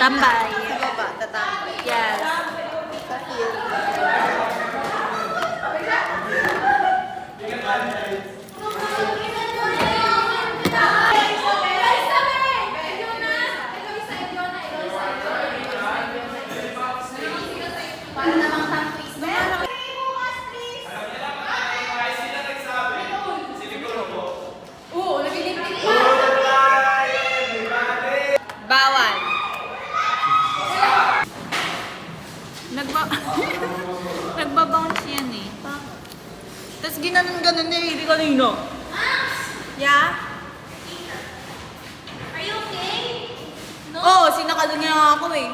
Tambay. Sa baba, tatambay. Yes. Sa field. Bawal. Nagbabounce yan eh. Tapos ginanon-ganon na hindi kanina. Yeah? Are you okay? Oo, sinakalo niya nga ako eh.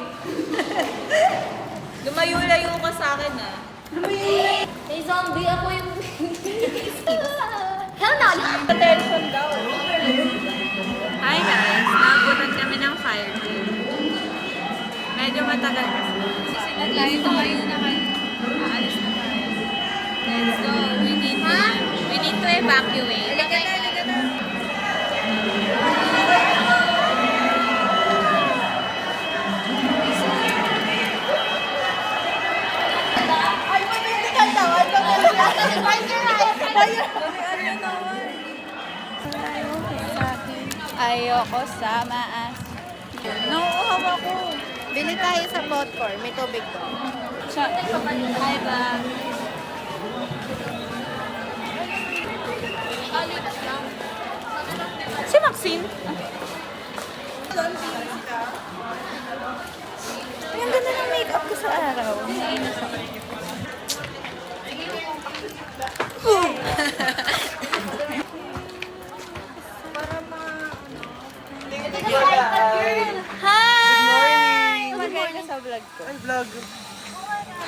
Lumayo-layo ka sa akin ah. Hey, zombie, ako yung... Hell no! Attention daw. Hi guys, naabutan kami ng fire drill. Medyo matagal kasi. Sisimula tayo, tumayo na kayo. Aalis na tayo. Let's go. We need to evacuate. Halika na. Ayoko sa maas. Nauuhaw ako. Bili tayo sa Potcore. May tubig ko. Hi ba? Si Maxine? Ay, ang ganda ng makeup ko sa araw. Hi! Maganda sa vlog ko. Ay, vlog.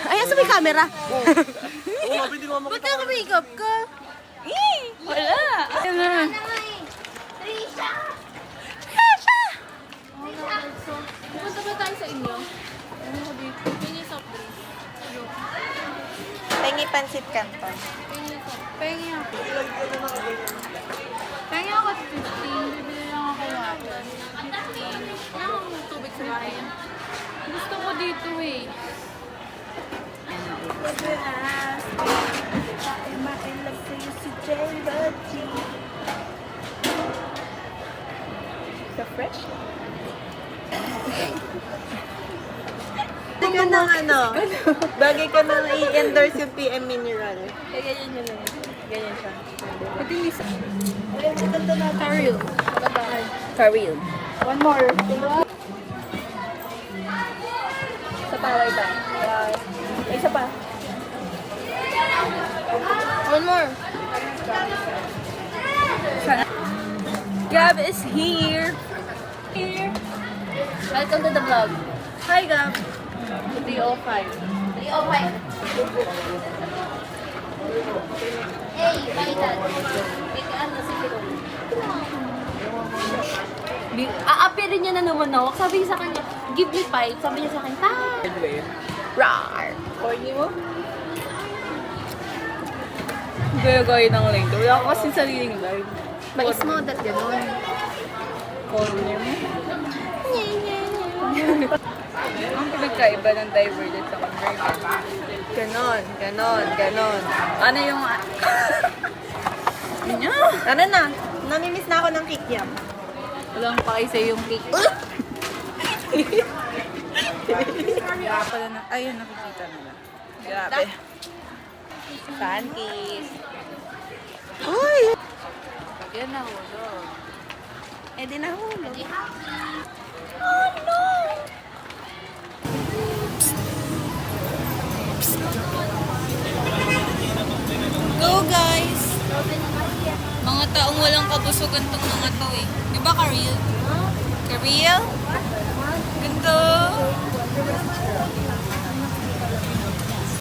Ayan sa may camera. Oo, mabili ko Ba't makita. naka-makeup ka? Wala. Ayan na. Trisha! Punta ba tayo sa inyo? Pengi Pansit Canton. Pengi ako. Pengi ako at 15. Bibili lang ako water. Wala akong tubig sa bahay. Gusto ko dito eh. So fresh? Bagay ka ng ano? Bagay ka nang i-endorse yung PM Mineral. Ganyan yun lang. Ganyan siya. Pati isa. Ayan, maganda na. Karil. Karil. One more. Isa pa, right back. Isa pa. One more. Gab is here. Welcome to the vlog. Hi, Gab. 305. 305. Hey, balikan. Ano si Pilon? Aapirin niya na naman ako. Sabi niya sa kanya, give me 5. Sabi niya sa akin, 5. Rar. Corny mo? Gaya-gaya ng link. Wala ko kasi sariling live. Mais-model, gano'n. Corny mo? Ang pinagkaiba ng divergent sa convergent. Ganon. Ano yung... Ano? Ano na? Namimiss na ako ng kikiam. Walang paisa yung cake. Kaya pala na... Ayun, nakikita nila. Grabe. Panties. Uy! Yan na hulog. Eh di nahulog. Oh no! Go guys! Mga taong walang kabusugan tong mga to eh. Di ba Karil? Karil? Ganda!